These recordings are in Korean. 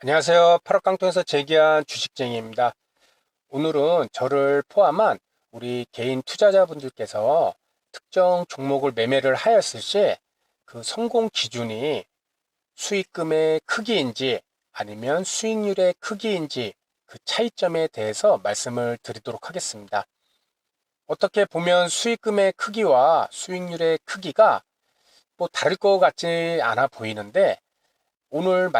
안녕하세요. 팔업강통에서 재기한 주식쟁이입니다. 오늘은 저를 포함한 우리 개인 투자자분들께서 특정 종목을 매매를 하였을 시 그 성공 기준이 수익금의 크기인지 아니면 수익률의 크기인지 그 차이점에 대해서 말씀을 드리도록 하겠습니다. 어떻게 보면 수익금의 크기와 수익률의 크기가 뭐 다를 것 같지 않아 보이는데 오늘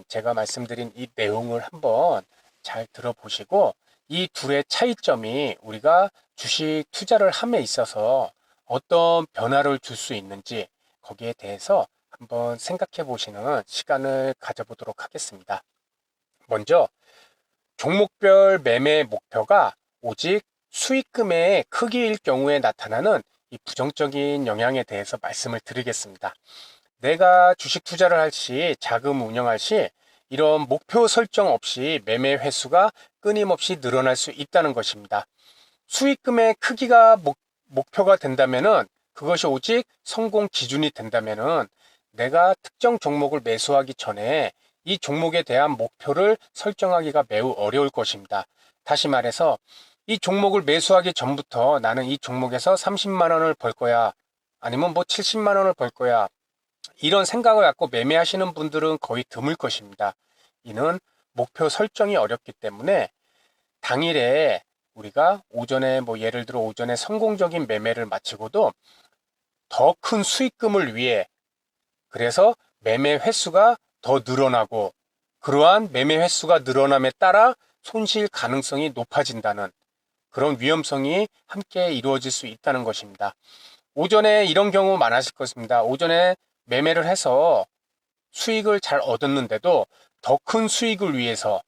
제가 말씀드린 이 내용을 한번 잘 들어보시고 이 둘의 차이점이 우리가 주식 투자를 함에 있어서 어떤 변화를 줄 수 있는지 거기에 대해서 한번 생각해 보시는 시간을 가져보도록 하겠습니다. 먼저 종목별 매매 목표가 오직 수익금의 크기일 경우에 나타나는 이 부정적인 영향에 대해서 말씀을 드리겠습니다. 내가 주식 투자를 할 시, 자금 운영할 시 이런 목표 설정 없이 매매 횟수가 끊임없이 늘어날 수 있다는 것입니다. 수익금의 크기가 목표가 된다면은 그것이 오직 성공 기준이 된다면은 내가 특정 종목을 매수하기 전에 이 종목에 대한 목표를 설정하기가 매우 어려울 것입니다. 다시 말해서 이 종목을 매수하기 전부터 나는 이 종목에서 30만 원을 벌 거야. 아니면 뭐 70만 원을 벌 거야. 이런 생각을 갖고 매매하시는 분들은 거의 드물 것입니다. 이는 목표 설정이 어렵기 때문에 당일에 우리가 오전에 예를 들어 오전에 성공적인 매매를 마치고도 더 큰 수익금을 위해 그래서 매매 횟수가 더 늘어나고 그러한 매매 횟수가 늘어남에 따라 손실 가능성이 높아진다는 그런 위험성이 함께 이루어질 수 있다는 것입니다. 오전에 이런 경우 많았을 것입니다. 오전에 매매를 해서 수익을 잘 얻었는데도 더 큰 수익을 위해서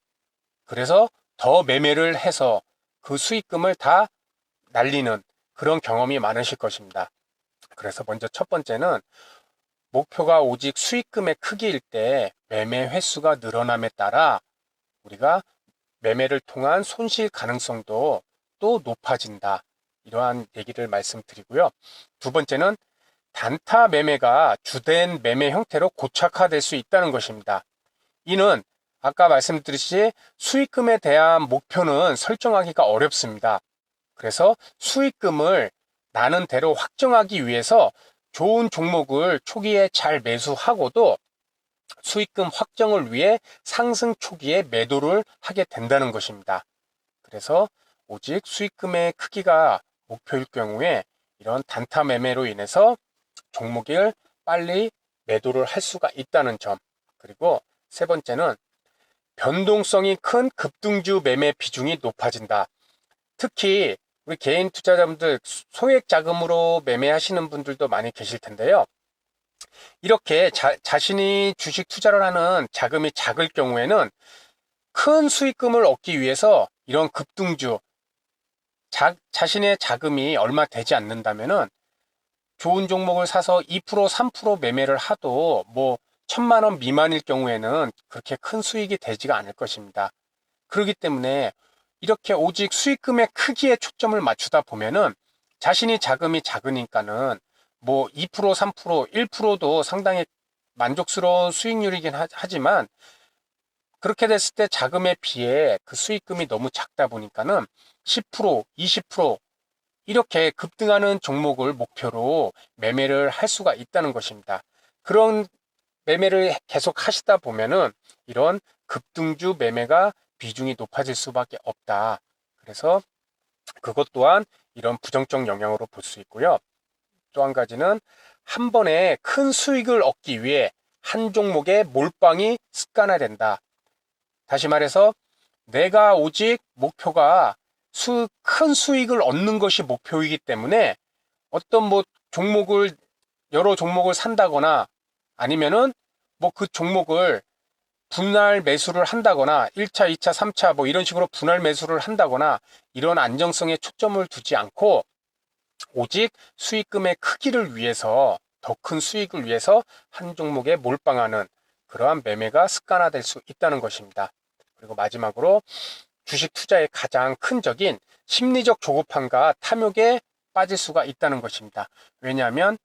그래서 더 매매를 해서 그 수익금을 다 날리는 그런 경험이 많으실 것입니다. 그래서 먼저 첫 번째는 목표가 오직 수익금의 크기일 때 매매 횟수가 늘어남에 따라 우리가 매매를 통한 손실 가능성도 또 높아진다. 이러한 얘기를 말씀드리고요. 두 번째는 단타 매매가 주된 매매 형태로 고착화될 수 있다는 것입니다. 이는 아까 말씀드렸듯이 수익금에 대한 목표는 설정하기가 어렵습니다. 그래서 수익금을 나는 대로 확정하기 위해서 좋은 종목을 초기에 잘 매수하고도 수익금 확정을 위해 상승 초기에 매도를 하게 된다는 것입니다. 그래서 오직 수익금의 크기가 목표일 경우에 이런 단타 매매로 인해서 종목을 빨리 매도를 할 수가 있다는 점. 그리고 세 번째는 변동성이 큰 급등주 매매 비중이 높아진다. 특히 우리 개인 투자자분들 소액 자금으로 매매하시는 분들도 많이 계실 텐데요. 이렇게 자신이 주식 투자를 하는 자금이 작을 경우에는 큰 수익금을 얻기 위해서 이런 급등주, 자신의 자금이 얼마 되지 않는다면은 좋은 종목을 사서 2%, 3% 매매를 하도 뭐 1,000만 원 미만일 경우에는 그렇게 큰 수익이 되지가 않을 것입니다. 그렇기 때문에 이렇게 오직 수익금의 크기에 초점을 맞추다 보면은 자신이 자금이 작으니까는 뭐 2%, 3%, 1%도 상당히 만족스러운 수익률이긴 하지만 그렇게 됐을 때 자금에 비해 그 수익금이 너무 작다 보니까는 10%, 20% 이렇게 급등하는 종목을 목표로 매매를 할 수가 있다는 것입니다. 그런 매매를 계속 하시다 보면은 이런 급등주 매매가 비중이 높아질 수밖에 없다. 그래서 그것 또한 이런 부정적 영향으로 볼 수 있고요. 또 한 가지는 한 번에 큰 수익을 얻기 위해 한 종목의 몰빵이 습관화된다. 다시 말해서 내가 오직 목표가 큰 수익을 얻는 것이 목표이기 때문에 어떤 종목을 여러 종목을 산다거나 아니면은 그 종목을 분할 매수를 한다거나 1차, 2차, 3차 이런 식으로 분할 매수를 한다거나 이런 안정성에 초점을 두지 않고 오직 수익금의 크기를 위해서 더 큰 수익을 위해서 한 종목에 몰빵하는 그러한 매매가 습관화될 수 있다는 것입니다. 그리고 마지막으로 주식 투자의 가장 큰 적인 심리적 조급함과 탐욕에 빠질 수가 있다는 것입니다. 왜냐하면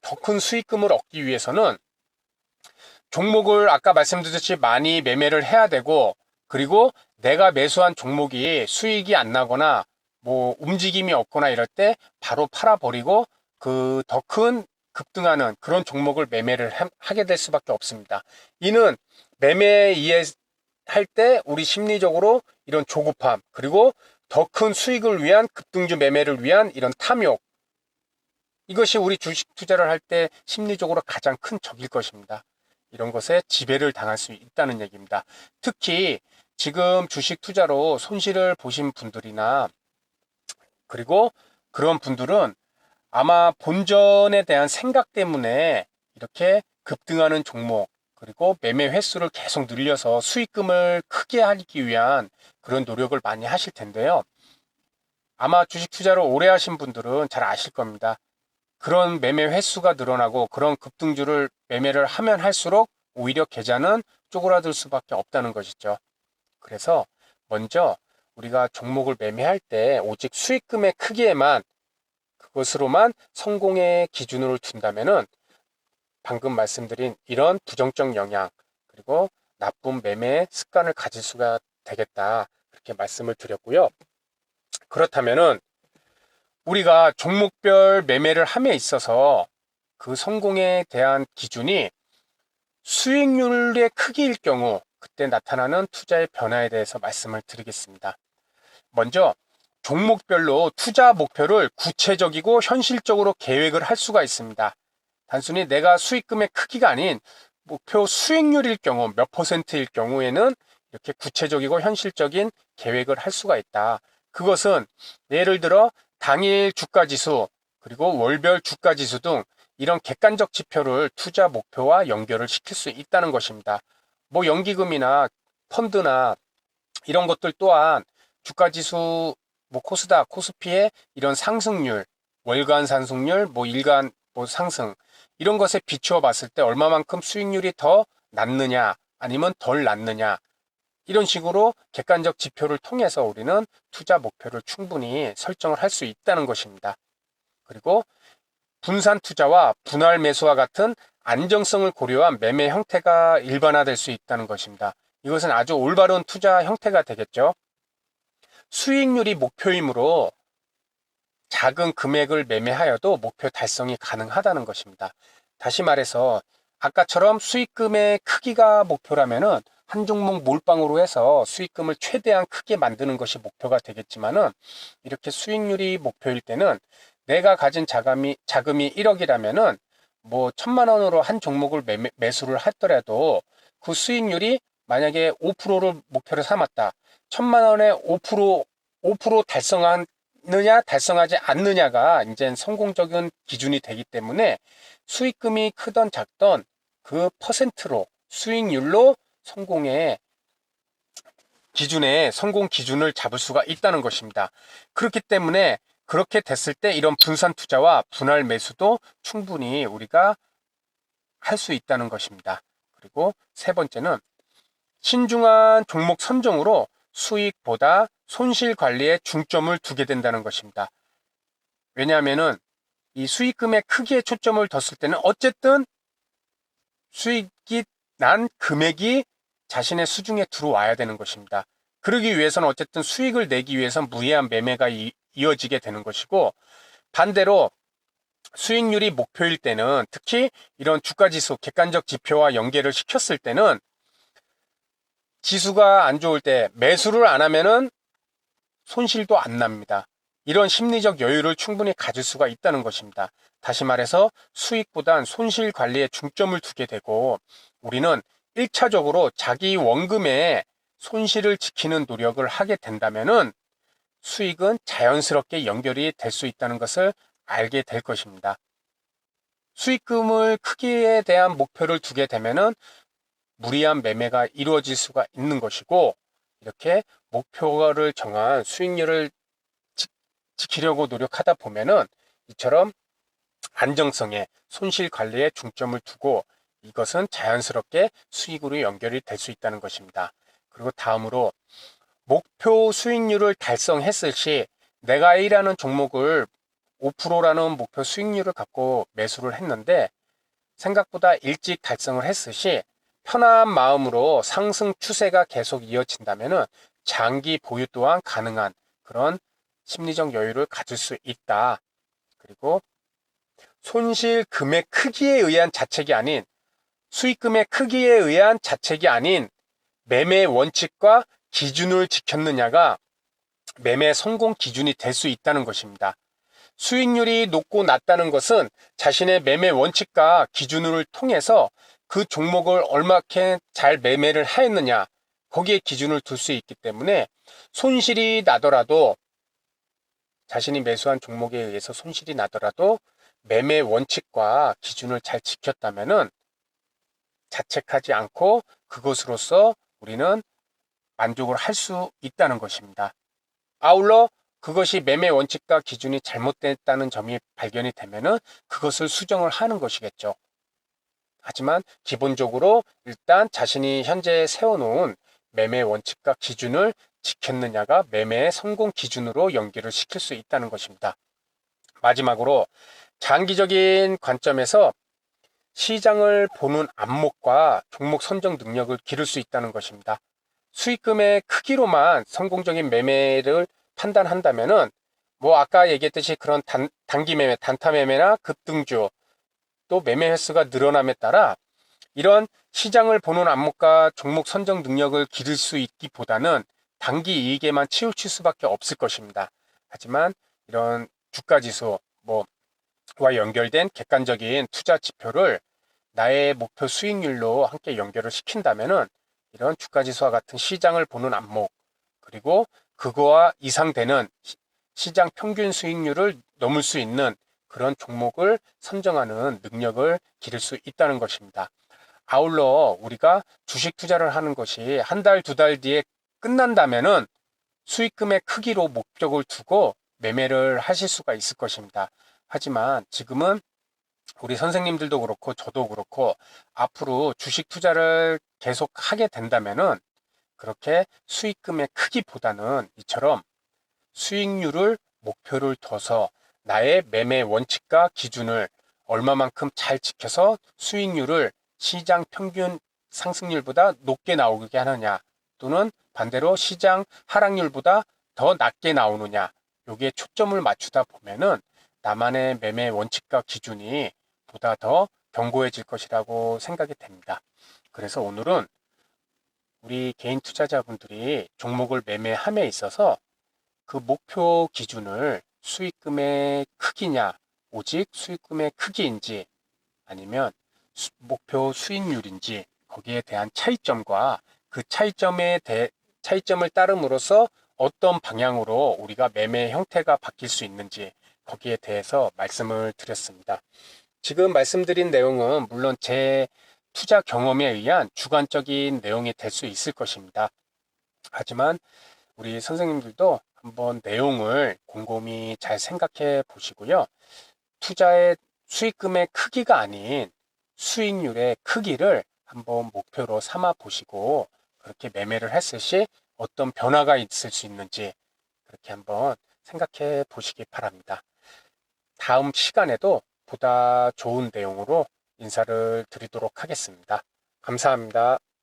더 큰 수익금을 얻기 위해서는 종목을 아까 말씀드렸듯이 많이 매매를 해야 되고, 그리고 내가 매수한 종목이 수익이 안 나거나 뭐 움직임이 없거나 이럴 때 바로 팔아버리고 그 더 큰 급등하는 그런 종목을 매매를 하게 될 수밖에 없습니다. 이는 매매에 이해할 때 우리 심리적으로 이런 조급함, 그리고 더 큰 수익을 위한 급등주 매매를 위한 이런 탐욕, 이것이 우리 주식 투자를 할 때 심리적으로 가장 큰 적일 것입니다. 이런 것에 지배를 당할 수 있다는 얘기입니다. 특히 지금 주식 투자로 손실을 보신 분들이나, 그리고 그런 분들은 아마 본전에 대한 생각 때문에 이렇게 급등하는 종목, 그리고 매매 횟수를 계속 늘려서 수익금을 크게 하기 위한 그런 노력을 많이 하실 텐데요. 아마 주식 투자를 오래 하신 분들은 잘 아실 겁니다. 그런 매매 횟수가 늘어나고 그런 급등주를 매매를 하면 할수록 오히려 계좌는 쪼그라들 수밖에 없다는 것이죠. 그래서 먼저 우리가 종목을 매매할 때 오직 수익금의 크기에만, 그것으로만 성공의 기준으로 둔다면은 방금 말씀드린 이런 부정적 영향, 그리고 나쁜 매매 습관을 가질 수가 되겠다, 그렇게 말씀을 드렸고요. 그렇다면은 우리가 종목별 매매를 함에 있어서 그 성공에 대한 기준이 수익률의 크기일 경우 그때 나타나는 투자의 변화에 대해서 말씀을 드리겠습니다. 먼저 종목별로 투자 목표를 구체적이고 현실적으로 계획을 할 수가 있습니다. 단순히 내가 수익금의 크기가 아닌 목표 수익률일 경우 몇 퍼센트일 경우에는 이렇게 구체적이고 현실적인 계획을 할 수가 있다. 그것은 예를 들어 당일 주가지수, 그리고 월별 주가지수 등 이런 객관적 지표를 투자 목표와 연결을 시킬 수 있다는 것입니다. 뭐 연기금이나 펀드나 이런 것들 또한 주가지수, 뭐 코스닥, 코스피의 이런 상승률, 월간 상승률, 뭐 일간 뭐 상승, 이런 것에 비추어 봤을 때 얼마만큼 수익률이 더 낮느냐 아니면 덜 낮느냐, 이런 식으로 객관적 지표를 통해서 우리는 투자 목표를 충분히 설정을 할 수 있다는 것입니다. 그리고 분산 투자와 분할 매수와 같은 안정성을 고려한 매매 형태가 일반화될 수 있다는 것입니다. 이것은 아주 올바른 투자 형태가 되겠죠. 수익률이 목표이므로 작은 금액을 매매하여도 목표 달성이 가능하다는 것입니다. 다시 말해서 아까처럼 수익금의 크기가 목표라면은 한 종목 몰빵으로 해서 수익금을 최대한 크게 만드는 것이 목표가 되겠지만은, 이렇게 수익률이 목표일 때는 내가 가진 자금이 1억이라면은 뭐 1,000만 원으로 한 종목을 매수를 하더라도 그 수익률이 만약에 5%를 목표로 삼았다. 1,000만 원에 5% 달성하느냐 달성하지 않느냐가 이제 성공적인 기준이 되기 때문에 수익금이 크던 작던 그 퍼센트로, 수익률로 성공의 기준에 성공 기준을 잡을 수가 있다는 것입니다. 그렇기 때문에 그렇게 됐을 때 이런 분산 투자와 분할 매수도 충분히 우리가 할 수 있다는 것입니다. 그리고 세 번째는 신중한 종목 선정으로 수익보다 손실 관리에 중점을 두게 된다는 것입니다. 왜냐하면은 이 수익금의 크기에 초점을 뒀을 때는 어쨌든 수익이 난 금액이 자신의 수중에 들어와야 되는 것입니다. 그러기 위해서는 어쨌든 수익을 내기 위해선 무리한 매매가 이어지게 되는 것이고, 반대로 수익률이 목표일 때는 특히 이런 주가지수, 객관적 지표와 연계를 시켰을 때는 지수가 안 좋을 때 매수를 안 하면은 손실도 안 납니다. 이런 심리적 여유를 충분히 가질 수가 있다는 것입니다. 다시 말해서 수익보단 손실 관리에 중점을 두게 되고, 우리는 1차적으로 자기 원금에 손실을 지키는 노력을 하게 된다면은 수익은 자연스럽게 연결이 될 수 있다는 것을 알게 될 것입니다. 수익금을 크기에 대한 목표를 두게 되면은 무리한 매매가 이루어질 수가 있는 것이고, 이렇게 목표를 정한 수익률을 지키려고 노력하다 보면은 이처럼 안정성에, 손실 관리에 중점을 두고 이것은 자연스럽게 수익으로 연결이 될 수 있다는 것입니다. 그리고 다음으로 목표 수익률을 달성했을 시 내가 일하는 종목을 5%라는 목표 수익률을 갖고 매수를 했는데 생각보다 일찍 달성을 했을 시 편한 마음으로 상승 추세가 계속 이어진다면은 장기 보유 또한 가능한 그런 심리적 여유를 가질 수 있다. 그리고 손실 금액 크기에 의한 자책이 아닌 수익금의 크기에 의한 자책이 아닌 매매 원칙과 기준을 지켰느냐가 매매 성공 기준이 될 수 있다는 것입니다. 수익률이 높고 낮다는 것은 자신의 매매 원칙과 기준을 통해서 그 종목을 얼마큼 잘 매매를 하였느냐 거기에 기준을 둘 수 있기 때문에 손실이 나더라도 자신이 매수한 종목에 의해서 손실이 나더라도 매매 원칙과 기준을 잘 지켰다면은 자책하지 않고 그것으로서 우리는 만족을 할 수 있다는 것입니다. 아울러 그것이 매매 원칙과 기준이 잘못됐다는 점이 발견이 되면은 그것을 수정을 하는 것이겠죠. 하지만 기본적으로 일단 자신이 현재 세워놓은 매매 원칙과 기준을 지켰느냐가 매매의 성공 기준으로 연결을 시킬 수 있다는 것입니다. 마지막으로 장기적인 관점에서 시장을 보는 안목과 종목 선정 능력을 기를 수 있다는 것입니다. 수익금의 크기로만 성공적인 매매를 판단한다면은 뭐 아까 얘기했듯이 그런 단기 매매, 단타 매매나 급등주 또 매매 횟수가 늘어남에 따라 이런 시장을 보는 안목과 종목 선정 능력을 기를 수 있기보다는 단기 이익에만 치우칠 수밖에 없을 것입니다. 하지만 이런 주가지수 와 연결된 객관적인 투자 지표를 나의 목표 수익률로 함께 연결을 시킨다면은 이런 주가지수와 같은 시장을 보는 안목 그리고 그거와 이상되는 시장 평균 수익률을 넘을 수 있는 그런 종목을 선정하는 능력을 기를 수 있다는 것입니다. 아울러 우리가 주식 투자를 하는 것이 한 달, 두 달 뒤에 끝난다면은 수익금의 크기로 목적을 두고 매매를 하실 수가 있을 것입니다. 하지만 지금은 우리 선생님들도 그렇고 저도 그렇고 앞으로 주식 투자를 계속 하게 된다면은 그렇게 수익금의 크기보다는 이처럼 수익률을 목표를 둬서 나의 매매 원칙과 기준을 얼마만큼 잘 지켜서 수익률을 시장 평균 상승률보다 높게 나오게 하느냐 또는 반대로 시장 하락률보다 더 낮게 나오느냐 여기에 초점을 맞추다 보면은 나만의 매매 원칙과 기준이 보다 더 견고해질 것이라고 생각이 됩니다. 그래서 오늘은 우리 개인 투자자분들이 종목을 매매함에 있어서 그 목표 기준을 수익금의 크기냐, 오직 수익금의 크기인지 아니면 목표 수익률인지 거기에 대한 차이점과 그 차이점을 따름으로써 어떤 방향으로 우리가 매매 형태가 바뀔 수 있는지 거기에 대해서 말씀을 드렸습니다. 지금 말씀드린 내용은 물론 제 투자 경험에 의한 주관적인 내용이 될 수 있을 것입니다. 하지만 우리 선생님들도 한번 내용을 곰곰이 잘 생각해 보시고요. 투자의 수익금의 크기가 아닌 수익률의 크기를 한번 목표로 삼아 보시고 그렇게 매매를 했을 시 어떤 변화가 있을 수 있는지 그렇게 한번 생각해 보시기 바랍니다. 다음 시간에도 보다 좋은 내용으로 인사를 드리도록 하겠습니다. 감사합니다.